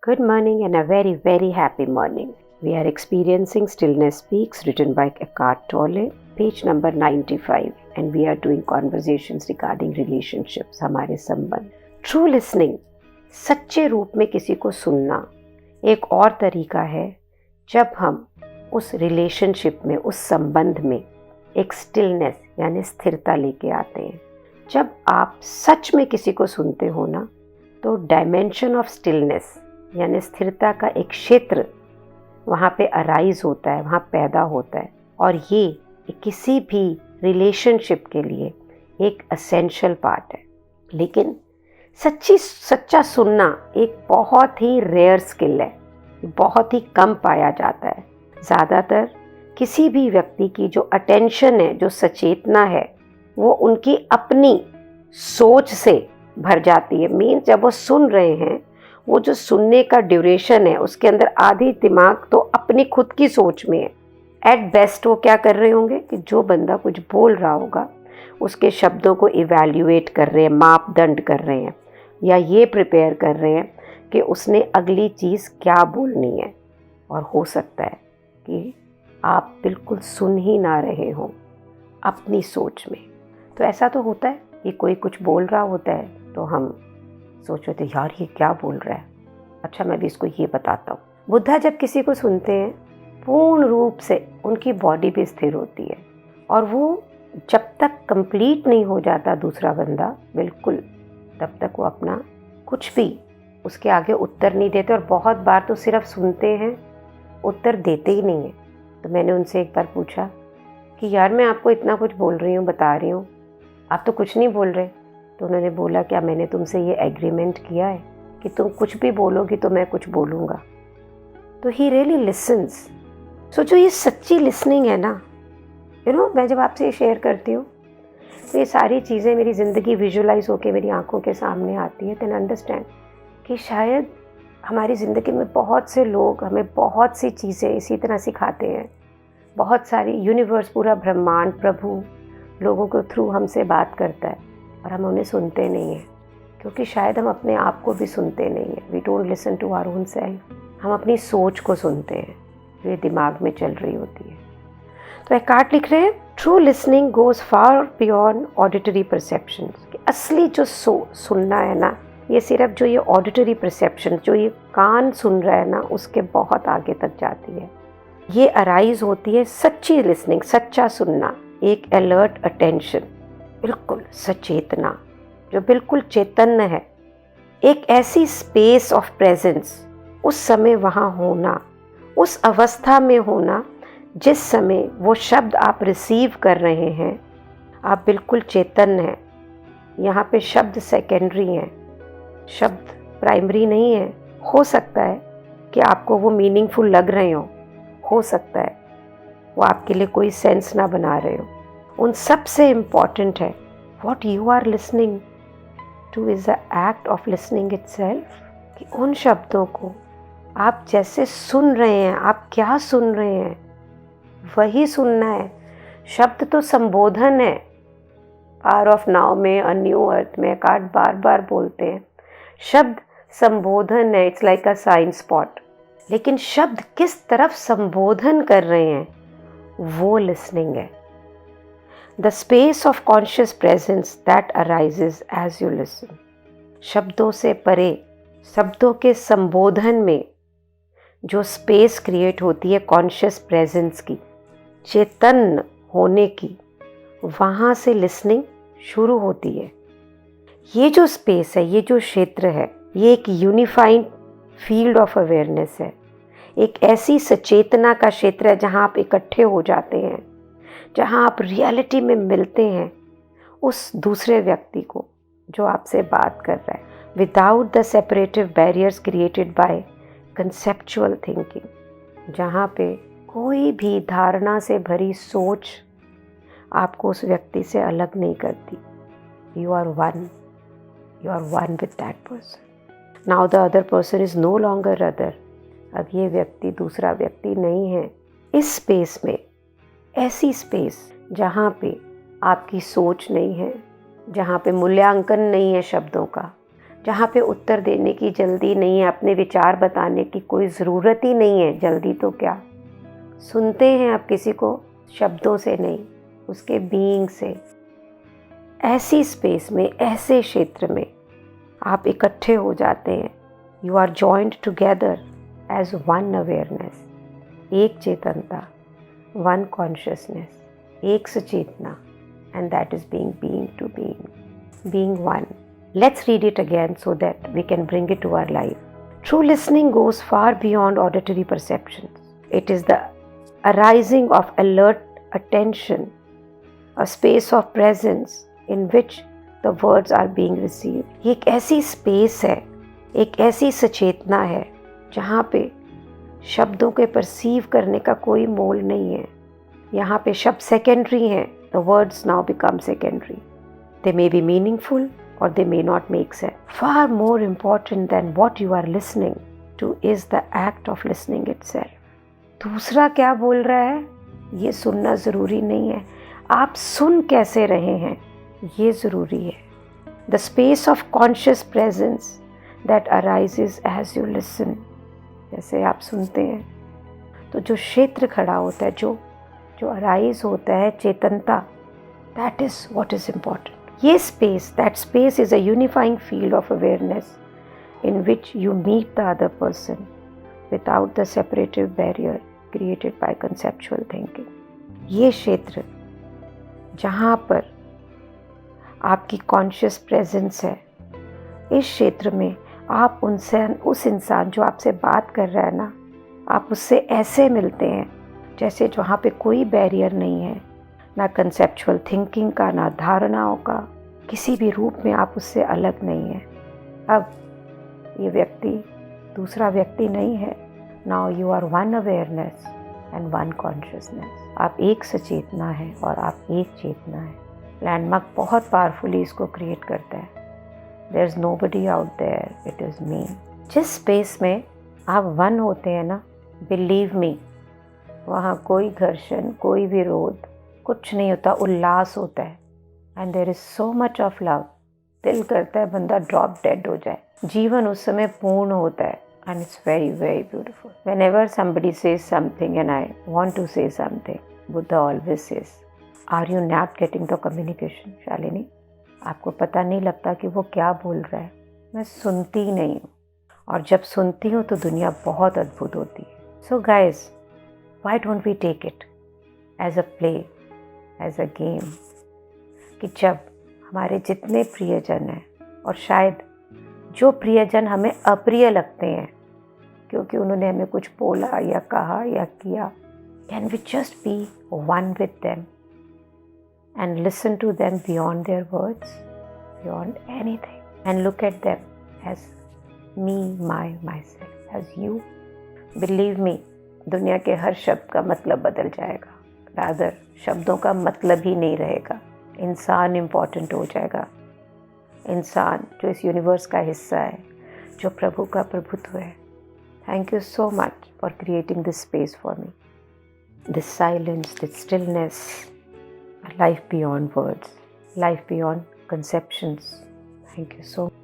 Good morning and a very, very happy morning. We are experiencing Stillness Speaks, written by Eckhart Tolle, page number 95, and we are doing conversations regarding relationships, हमारे संबंध. True listening, सच्चे रूप में किसी को सुनना एक और तरीका है जब हम उस रिलेशनशिप में, उस संबंध में एक स्टिलनेस यानी स्थिरता लेके आते हैं. जब आप सच में किसी को सुनते हो ना, तो डायमेंशन ऑफ स्टिलनेस यानी स्थिरता का एक क्षेत्र वहाँ पे अराइज होता है, वहाँ पैदा होता है. और ये किसी भी रिलेशनशिप के लिए एक एसेंशियल पार्ट है. लेकिन सच्चा सुनना एक बहुत ही रेयर स्किल है, बहुत ही कम पाया जाता है. ज़्यादातर किसी भी व्यक्ति की जो अटेंशन है, जो सचेतना है, वो उनकी अपनी सोच से भर जाती है. मीन्स जब वो सुन रहे हैं, वो जो सुनने का ड्यूरेशन है उसके अंदर आधी दिमाग तो अपनी खुद की सोच में है. एट बेस्ट वो क्या कर रहे होंगे कि जो बंदा कुछ बोल रहा होगा उसके शब्दों को इवैल्यूएट कर रहे हैं, मापदंड कर रहे हैं, या ये प्रिपेयर कर रहे हैं कि उसने अगली चीज़ क्या बोलनी है. और हो सकता है कि आप बिल्कुल सुन ही ना रहे हों अपनी सोच में. तो ऐसा तो होता है कि कोई कुछ बोल रहा होता है तो हम सोच रहे थे यार ये क्या बोल रहा है, अच्छा मैं भी इसको ये बताता हूँ. बुद्धा जब किसी को सुनते हैं पूर्ण रूप से उनकी बॉडी भी स्थिर होती है, और वो जब तक कंप्लीट नहीं हो जाता दूसरा बंदा बिल्कुल, तब तक वो अपना कुछ भी उसके आगे उत्तर नहीं देते. और बहुत बार तो सिर्फ सुनते हैं, उत्तर देते ही नहीं हैं. तो मैंने उनसे एक बार पूछा कि यार मैं आपको इतना कुछ बोल रही हूँ, बता रही हूँ, आप तो कुछ नहीं बोल रहे. तो उन्होंने बोला क्या मैंने तुमसे ये एग्रीमेंट किया है कि तुम कुछ भी बोलोगी तो मैं कुछ बोलूँगा. तो ही रियली लिसन्स. सो जो ये सच्ची लिसनिंग है ना, मैं जब आपसे ये शेयर करती हूँ तो ये सारी चीज़ें मेरी ज़िंदगी विजुलाइज होकर मेरी आंखों के सामने आती है. देन अंडरस्टैंड कि शायद हमारी ज़िंदगी में बहुत से लोग हमें बहुत सी चीज़ें इसी तरह सिखाते हैं. बहुत सारी यूनिवर्स, पूरा ब्रह्मांड, प्रभु लोगों के थ्रू हमसे बात करता है और हम उन्हें सुनते नहीं हैं, क्योंकि शायद हम अपने आप को भी सुनते नहीं हैं. We don't listen to our own self. हम अपनी सोच को सुनते हैं जो ये दिमाग में चल रही होती है. तो एकार्ट लिख रहे हैं, true listening goes far beyond auditory perception. असली जो सुनना है ना, ये सिर्फ जो ये ऑडिटरी परसेप्शन, जो ये कान सुन रहा है ना, उसके बहुत आगे तक जाती है. ये अराइज होती है सच्ची लिसनिंग, सच्चा सुनना, एक अलर्ट अटेंशन, बिल्कुल सचेतना, जो बिल्कुल चैतन्य है. एक ऐसी स्पेस ऑफ प्रेजेंस, उस समय वहाँ होना, उस अवस्था में होना जिस समय वो शब्द आप रिसीव कर रहे हैं, आप बिल्कुल चैतन्य हैं. यहाँ पे शब्द सेकेंडरी हैं, शब्द प्राइमरी नहीं है. हो सकता है कि आपको वो मीनिंगफुल लग रहे हो सकता है वो आपके लिए कोई सेंस ना बना रहे हो. उन सबसे इम्पॉर्टेंट है what you are listening to is the act of listening itself. कि उन शब्दों को आप जैसे सुन रहे हैं, आप क्या सुन रहे हैं वही सुनना है. शब्द तो संबोधन है. पावर ऑफ नाउ में, अ न्यू अर्थ में एकार्ट बार बार बोलते हैं शब्द संबोधन है. It's like a sign spot. लेकिन शब्द किस तरफ संबोधन कर रहे हैं वो लिसनिंग है. The space of conscious presence that arises as you listen. शब्दों से परे, शब्दों के संबोधन में जो स्पेस क्रिएट होती है कॉन्शियस प्रेजेंस की, चेतन होने की, वहाँ से लिसनिंग शुरू होती है. ये जो स्पेस है, ये जो क्षेत्र है, ये एक यूनिफाइड फील्ड ऑफ अवेयरनेस है. एक ऐसी सचेतना का क्षेत्र है जहाँ आप इकट्ठे हो जाते हैं, जहाँ आप रियलिटी में मिलते हैं उस दूसरे व्यक्ति को जो आपसे बात कर रहा है, without the separative barriers created by conceptual thinking. जहाँ पे कोई भी धारणा से भरी सोच आपको उस व्यक्ति से अलग नहीं करती. You are one with that person. Now the other person is no longer other. अब ये व्यक्ति दूसरा व्यक्ति नहीं है. इस स्पेस में, ऐसी स्पेस जहाँ पे आपकी सोच नहीं है, जहाँ पे मूल्यांकन नहीं है शब्दों का, जहाँ पे उत्तर देने की जल्दी नहीं है, अपने विचार बताने की कोई ज़रूरत ही नहीं है। जल्दी तो क्या, सुनते हैं आप किसी को शब्दों से नहीं, उसके बीइंग से। ऐसी स्पेस में, ऐसे क्षेत्र में आप इकट्ठे हो जाते हैं। You are joined together as one awareness, एक चेतनता, वन कॉन्शियसनेस, एक सचेतना, and that is being to being one. Let's read it again so that we can bring it to our life. True listening goes far beyond auditory perceptions. It is the arising of alert attention, a space of presence in which the words are being received. ये एक ऐसी space है, एक ऐसी सचेतना है जहाँ पे शब्दों के परसीव करने का कोई मोल नहीं है. यहाँ पे शब्द सेकेंडरी हैं. The words now become secondary. They may be meaningful or they may not make sense. Far more important than what you are listening to is the act of listening itself. दूसरा क्या बोल रहा है ये सुनना ज़रूरी नहीं है, आप सुन कैसे रहे हैं ये ज़रूरी है. The space of conscious presence that arises as you listen. जैसे आप सुनते हैं तो जो क्षेत्र खड़ा होता है, जो अराइज होता है, चेतनता, that is what is important. ये space, that space is a unifying field of awareness in which you meet the other person without the separative barrier created by conceptual thinking. ये क्षेत्र जहाँ पर आपकी conscious presence है, इस क्षेत्र में आप उस इंसान जो आपसे बात कर रहा है ना, आप उससे ऐसे मिलते हैं जैसे जहाँ पे कोई बैरियर नहीं है, ना कंसेप्चुअल थिंकिंग का, ना धारणाओं का, किसी भी रूप में आप उससे अलग नहीं है. अब ये व्यक्ति दूसरा व्यक्ति नहीं है. Now you are one awareness and one consciousness. आप एक सचेतना है और आप एक चेतना है. लैंडमार्क बहुत पावरफुली इसको क्रिएट करता है. There is nobody out there, it is me. जिस स्पेस में आप वन होते हैं ना, बिलीव मी, वहाँ कोई घर्षण, कोई विरोध, कुछ नहीं होता. उल्लास होता है. And there is so much of love. दिल करता है बंदा ड्रॉप डेड हो जाए. जीवन उस समय पूर्ण होता है. And it's very very beautiful. Whenever somebody says something and I want to say something, Buddha always says, are you not getting the communication? Shalini, आपको पता नहीं लगता कि वो क्या बोल रहा है? मैं सुनती ही नहीं हूँ. और जब सुनती हूँ तो दुनिया बहुत अद्भुत होती है. So guys, why don't we take it as a play, as a game, कि जब हमारे जितने प्रियजन हैं, और शायद जो प्रियजन हमें अप्रिय लगते हैं क्योंकि उन्होंने हमें कुछ बोला या कहा या किया, can we just be one with them and listen to them beyond their words, beyond anything, and look at them as me, myself, as you. Believe me, दुनिया के हर शब्द का मतलब बदल जाएगा. रादर शब्दों का मतलब ही नहीं रहेगा. इंसान इम्पॉर्टेंट हो जाएगा. इंसान जो इस यूनिवर्स का हिस्सा है, जो प्रभु का प्रभुत्व है. Thank you so much for creating this space for me, this silence, this stillness, life beyond words, life beyond conceptions. Thank you so much.